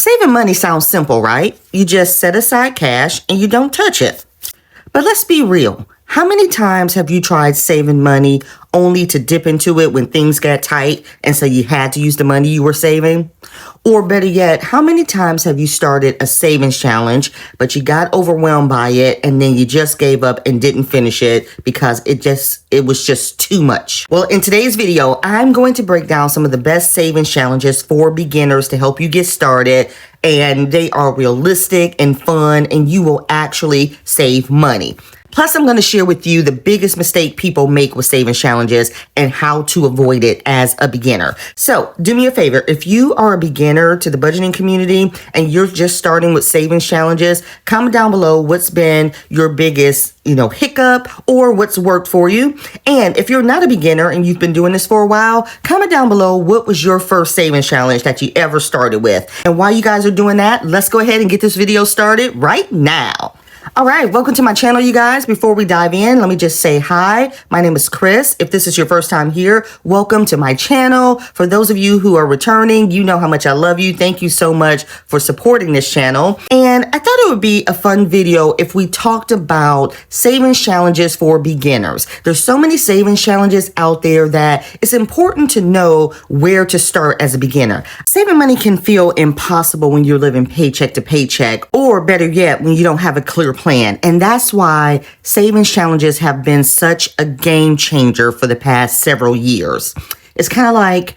Saving money sounds simple, right? You just set aside cash and you don't touch it. But let's be real. How many times have you tried saving money only to dip into it when things got tight and so you had to use the money you were saving? Or better yet, how many times have you started a savings challenge, but you got overwhelmed by it and then you just gave up and didn't finish it because it was just too much? Well, in today's video, I'm going to break down some of the best savings challenges for beginners to help you get started. And they are realistic and fun, and you will actually save money. Plus, I'm going to share with you the biggest mistake people make with savings challenges and how to avoid it as a beginner. So do me a favor. If you are a beginner to the budgeting community and you're just starting with savings challenges, comment down below what's been your biggest, hiccup or what's worked for you. And if you're not a beginner and you've been doing this for a while, comment down below what was your first savings challenge that you ever started with. And while you guys are doing that, let's go ahead and get this video started right now. All right, welcome to my channel, you guys. Before we dive in, let me just say hi. My name is Chris. If this is your first time here, welcome to my channel. For those of you who are returning, you know how much I love you. Thank you so much for supporting this channel. And I thought it would be a fun video if we talked about savings challenges for beginners. There's so many savings challenges out there that it's important to know where to start as a beginner. Saving money can feel impossible when you're living paycheck to paycheck, or better yet, when you don't have a clear plan. And that's why savings challenges have been such a game changer for the past several years. It's kind of like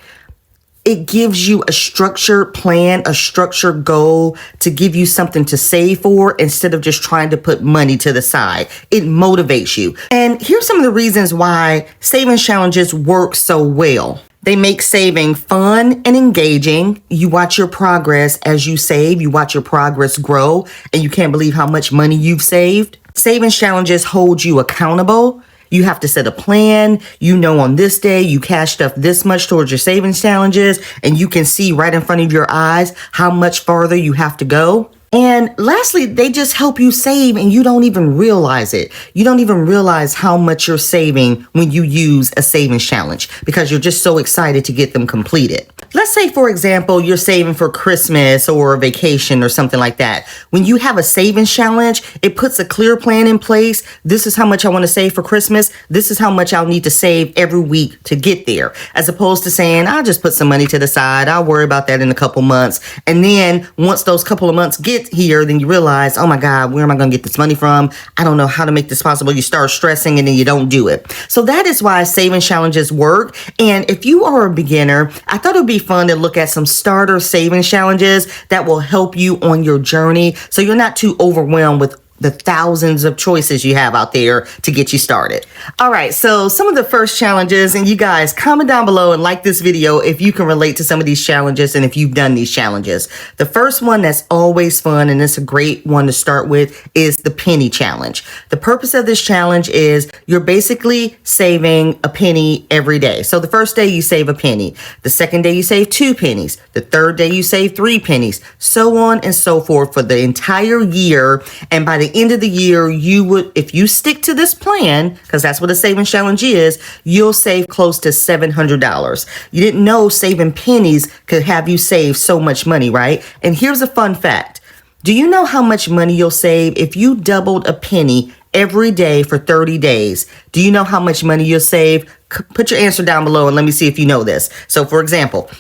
it gives you a structured plan, a structured goal to give you something to save for instead of just trying to put money to the side. It motivates you. And here's some of the reasons why savings challenges work so well. They make saving fun and engaging. You watch your progress as you save. You watch your progress grow, and you can't believe how much money you've saved. Savings challenges hold you accountable. You have to set a plan. On this day, you cashed up this much towards your savings challenges, and you can see right in front of your eyes how much farther you have to go. And lastly, they just help you save and you don't even realize it. You don't even realize how much you're saving when you use a savings challenge because you're just so excited to get them completed. Let's say, for example, you're saving for Christmas or a vacation or something like that. When you have a savings challenge, it puts a clear plan in place. This is how much I want to save for Christmas. This is how much I'll need to save every week to get there. As opposed to saying, I'll just put some money to the side. I'll worry about that in a couple months. And then once those couple of months get here, then you realize, oh my God, where am I going to get this money from? I don't know how to make this possible. You start stressing and then you don't do it. So that is why saving challenges work. And if you are a beginner, I thought it would be fun to look at some starter savings challenges that will help you on your journey so you're not too overwhelmed with the thousands of choices you have out there to get you started. All right, so some of the first challenges, and you guys comment down below and like this video if you can relate to some of these challenges and if you've done these challenges. The first one that's always fun, and it's a great one to start with, is the penny challenge. The purpose of this challenge is you're basically saving a penny every day. So the first day you save a penny. The second day you save 2 pennies. The third day you save 3 pennies. So on and so forth for the entire year. And by the end of the year, if you stick to this plan, because that's what a savings challenge is, you'll save close to $700. You didn't know saving pennies could have you save so much money, right? And here's a fun fact. Do you know how much money you'll save if you doubled a penny every day for 30 days? Do you know how much money you'll save? Put your answer down below and let me see if you know this. So for example,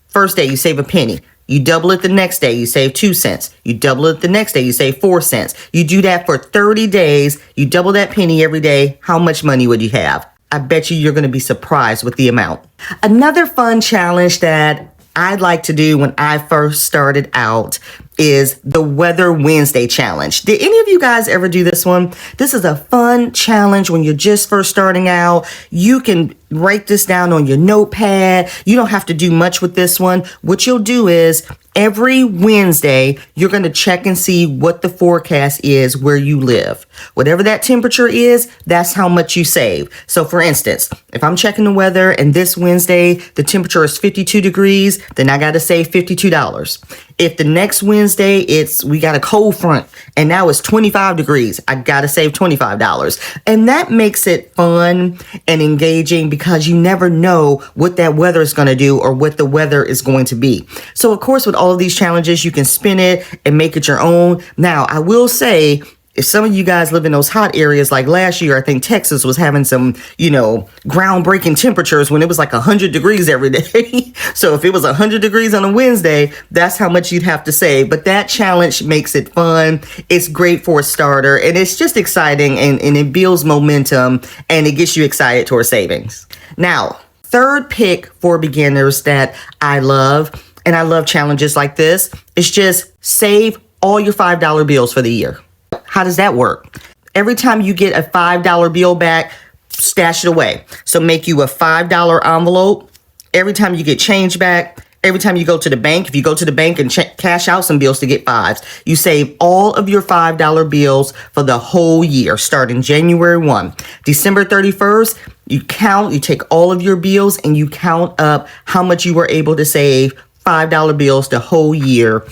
first day you save a penny. You double it the next day, you save 2 cents. You double it the next day, you save 4 cents. You do that for 30 days. You double that penny every day. How much money would you have? I bet you're going to be surprised with the amount. Another fun challenge that I'd like to do when I first started out is the Weather Wednesday challenge. Did any of you guys ever do this one? This is a fun challenge when you're just first starting out. You can write this down on your notepad. You don't have to do much with this one. What you'll do is every Wednesday, you're going to check and see what the forecast is where you live. Whatever that temperature is, that's how much you save. So for instance, if I'm checking the weather and this Wednesday, the temperature is 52 degrees, then I got to save $52. If the next Wednesday we got a cold front and now it's 25 degrees, I got to save $25. And that makes it fun and engaging because you never know what that weather is going to do or what the weather is going to be. So of course, with all of these challenges, you can spin it and make it your own. Now, I will say, if some of you guys live in those hot areas, like last year, I think Texas was having some, groundbreaking temperatures when it was like 100 degrees every day. So if it was 100 degrees on a Wednesday, that's how much you'd have to save. But that challenge makes it fun. It's great for a starter, and it's just exciting, and it builds momentum, and it gets you excited towards savings. Now, third pick for beginners that I love, and I love challenges like this, is just save all your $5 bills for the year. How does that work? Every time you get a $5 bill back, stash it away. So make you a $5 envelope. Every time you get change back, every time you go to the bank, if you go to the bank and cash out some bills to get fives, you save all of your $5 bills for the whole year, starting January 1. December 31st, you take all of your bills and you count up how much you were able to save, $5 bills the whole year.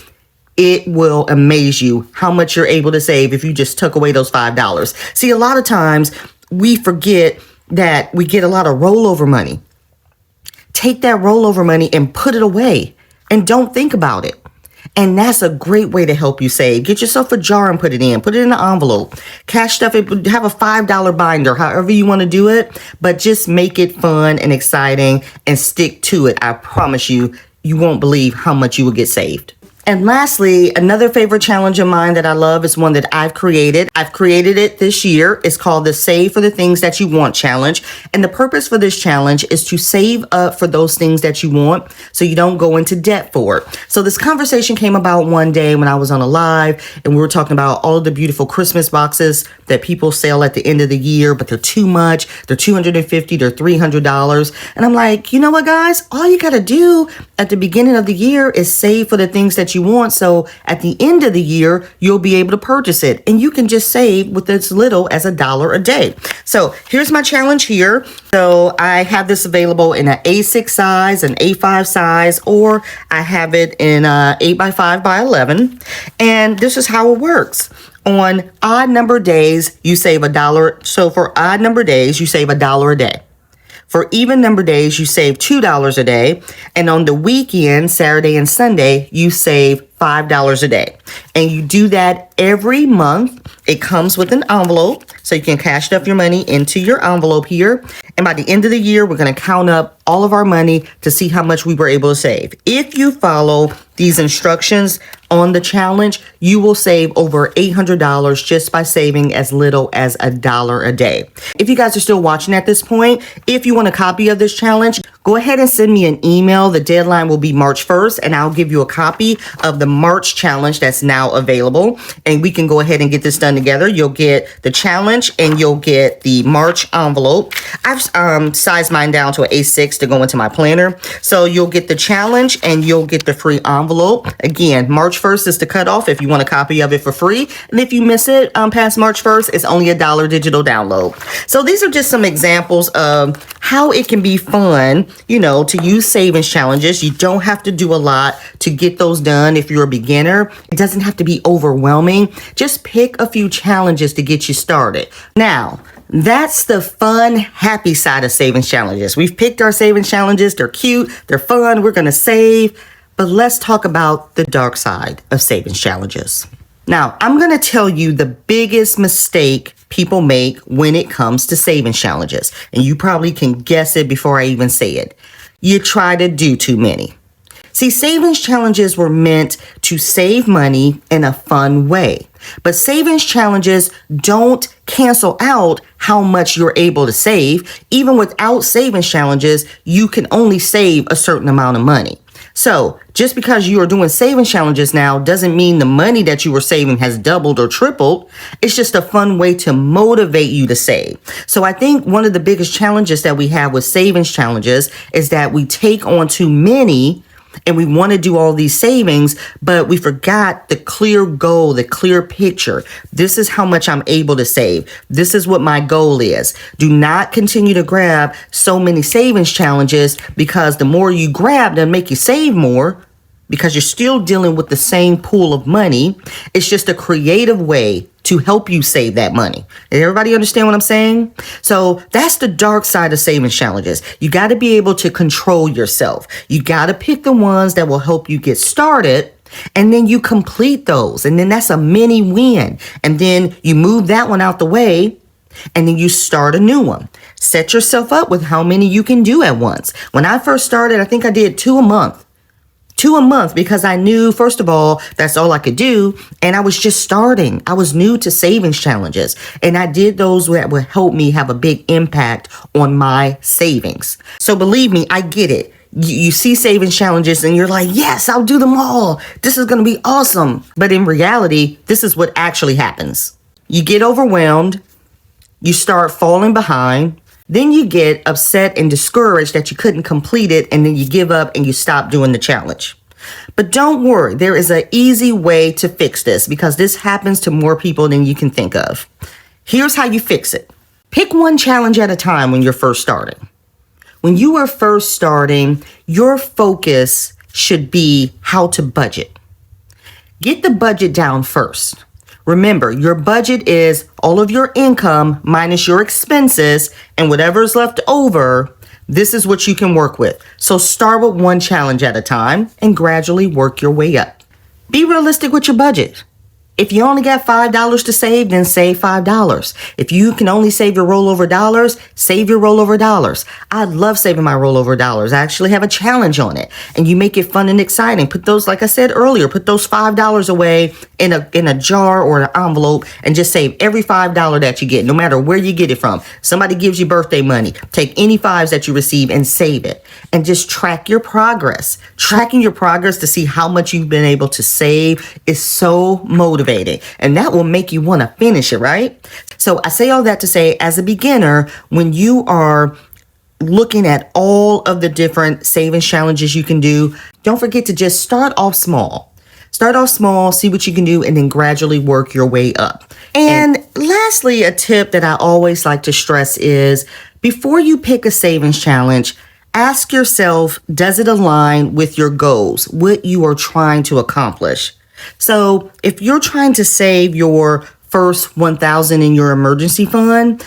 It will amaze you how much you're able to save if you just took away those $5. See, a lot of times we forget that we get a lot of rollover money. Take that rollover money and put it away and don't think about it. And that's a great way to help you save. Get yourself a jar and put it in an envelope. Cash stuff, have a $5 binder, however you want to do it, but just make it fun and exciting and stick to it. I promise you, you won't believe how much you will get saved. And lastly, another favorite challenge of mine that I love is one that I've created. I've created it this year. It's called the Save for the Things That You Want challenge. And the purpose for this challenge is to save up for those things that you want so you don't go into debt for it. So this conversation came about one day when I was on a live and we were talking about all of the beautiful Christmas boxes that people sell at the end of the year, but they're too much. They're $250, they're $300. And I'm like, you know what, guys? All you got to do at the beginning of the year is save for the things that you want. So at the end of the year, you'll be able to purchase it, and you can just save with as little as $1 a day. So here's my challenge here. So I have this available in an A6 size, an A5 size, or I have it in 8x5 by 11. And this is how it works. On odd number days, you save $1. So for odd number days, you save $1 a day. For even number days, you save $2 a day. And on the weekend, Saturday and Sunday, you save $5 a day. And you do that every month. It comes with an envelope, so you can cash stuff your money into your envelope here. And by the end of the year, we're going to count up all of our money to see how much we were able to save. If you follow these instructions on the challenge, you will save over $800 just by saving as little as $1 a day. If you guys are still watching at this point, if you want a copy of this challenge, go ahead and send me an email. The deadline will be March 1st, and I'll give you a copy of the March challenge that's now available. And we can go ahead and get this done together. You'll get the challenge and you'll get the March envelope. I've sized mine down to an A6 to go into my planner. So you'll get the challenge and you'll get the free envelope. Again, March 1st is the cutoff if you want a copy of it for free. And if you miss it past March 1st, it's only $1 digital download. So these are just some examples of how it can be fun, to use savings challenges. You don't have to do a lot to get those done if you're a beginner. It doesn't have to be overwhelming. Just pick a few challenges to get you started. Now, that's the fun, happy side of savings challenges. We've picked our savings challenges. They're cute. They're fun. We're going to save. But let's talk about the dark side of savings challenges. Now, I'm going to tell you the biggest mistake people make when it comes to savings challenges. And you probably can guess it before I even say it. You try to do too many. See, savings challenges were meant to save money in a fun way. But savings challenges don't cancel out how much you're able to save. Even without savings challenges, you can only save a certain amount of money. So just because you are doing savings challenges now doesn't mean the money that you were saving has doubled or tripled. It's just a fun way to motivate you to save. So I think one of the biggest challenges that we have with savings challenges is that we take on too many and we want to do all these savings, but we forgot the clear goal, the clear picture. This is how much I'm able to save. This is what my goal is. Do not continue to grab so many savings challenges, because the more you grab, they'll make you save more, because you're still dealing with the same pool of money. It's just a creative way to help you save that money. Does everybody understand what I'm saying? So that's the dark side of savings challenges. You got to be able to control yourself. You got to pick the ones that will help you get started, and then you complete those. And then that's a mini win. And then you move that one out the way, and then you start a new one. Set yourself up with how many you can do at once. When I first started, I think I did 2 a month. 2 a month, because I knew, first of all, that's all I could do. And I was just starting. I was new to savings challenges. And I did those that would help me have a big impact on my savings. So believe me, I get it. You see savings challenges and you're like, yes, I'll do them all. This is going to be awesome. But in reality, this is what actually happens. You get overwhelmed. You start falling behind. Then you get upset and discouraged that you couldn't complete it, and then you give up and you stop doing the challenge. But don't worry, there is an easy way to fix this, because this happens to more people than you can think of. Here's how you fix it. Pick one challenge at a time when you're first starting. When you are first starting, your focus should be how to budget. Get the budget down first. Remember, your budget is all of your income minus your expenses, and whatever's left over, this is what you can work with. So start with one challenge at a time and gradually work your way up. Be realistic with your budget. If you only got $5 to save, then save $5. If you can only save your rollover dollars, save your rollover dollars. I love saving my rollover dollars. I actually have a challenge on it, and you make it fun and exciting. Put those, like I said earlier, put those $5 away in a jar or an envelope, and just save every $5 that you get, no matter where you get it from. Somebody gives you birthday money. Take any fives that you receive and save it, and just track your progress. Tracking your progress to see how much you've been able to save is so motivating. And that will make you want to finish it, right? So I say all that to say, as a beginner, when you are looking at all of the different savings challenges you can do, don't forget to just start off small. Start off small, see what you can do, and then gradually work your way up. And lastly, a tip that I always like to stress is, before you pick a savings challenge, ask yourself, does it align with your goals, what you are trying to accomplish? So if you're trying to save your first $1,000 in your emergency fund,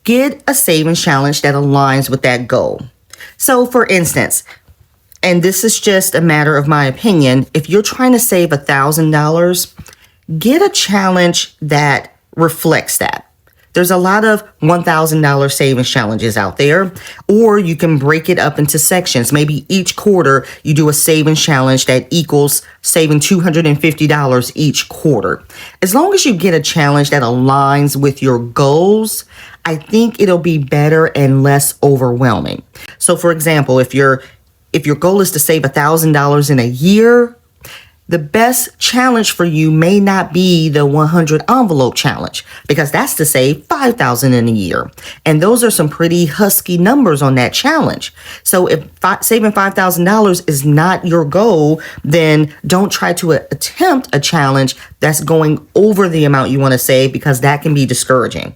get a savings challenge that aligns with that goal. So for instance, and this is just a matter of my opinion, if you're trying to save $1,000, get a challenge that reflects that. There's a lot of $1,000 savings challenges out there, or you can break it up into sections. Maybe each quarter you do a savings challenge that equals saving $250 each quarter. As long as you get a challenge that aligns with your goals, I think it'll be better and less overwhelming. So for example, if your goal is to save $1,000 in a year, the best challenge for you may not be the 100 envelope challenge, because that's to save $5,000 in a year. And those are some pretty husky numbers on that challenge. So if saving $5,000 is not your goal, then don't try to attempt a challenge that's going over the amount you want to save, because that can be discouraging.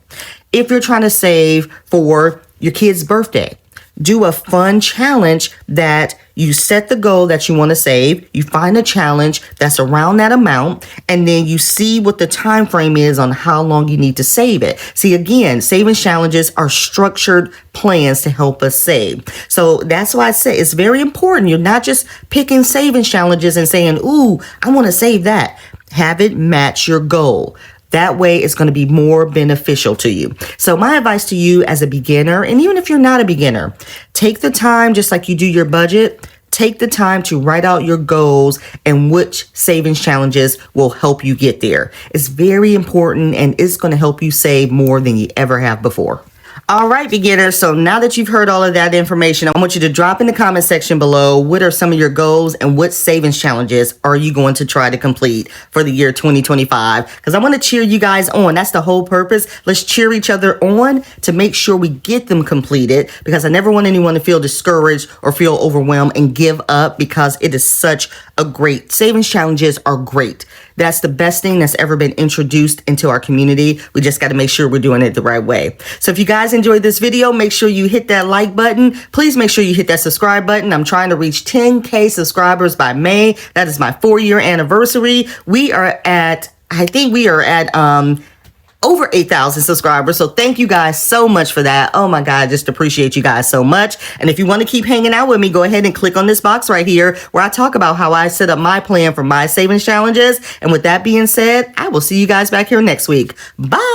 If you're trying to save for your kid's birthday, do a fun challenge that you set the goal that you want to save, you find a challenge that's around that amount, and then you see what the time frame is on how long you need to save it. See, again, savings challenges are structured plans to help us save. So that's why I say it's very important. You're not just picking savings challenges and saying, ooh, I want to save that. Have it match your goal. That way it's going to be more beneficial to you. So my advice to you as a beginner, and even if you're not a beginner, take the time, just like you do your budget, take the time to write out your goals and which savings challenges will help you get there. It's very important, and it's going to help you save more than you ever have before. All right, beginners. So now that you've heard all of that information, I want you to drop in the comment section below, what are some of your goals and what savings challenges are you going to try to complete for the year 2025? Because I want to cheer you guys on. That's the whole purpose. Let's cheer each other on to make sure we get them completed, because I never want anyone to feel discouraged or feel overwhelmed and give up, because it is such a great, savings challenges are great. That's the best thing that's ever been introduced into our community. We just got to make sure we're doing it the right way. So if you guys enjoyed this video, make sure you hit that like button. Please make sure you hit that subscribe button. I'm trying to reach 10K subscribers by May. That is my 4-year anniversary. I think we are at over 8,000 subscribers. So thank you guys so much for that. Oh my God, I just appreciate you guys so much. And if you want to keep hanging out with me, go ahead and click on this box right here where I talk about how I set up my plan for my savings challenges. And with that being said, I will see you guys back here next week. Bye.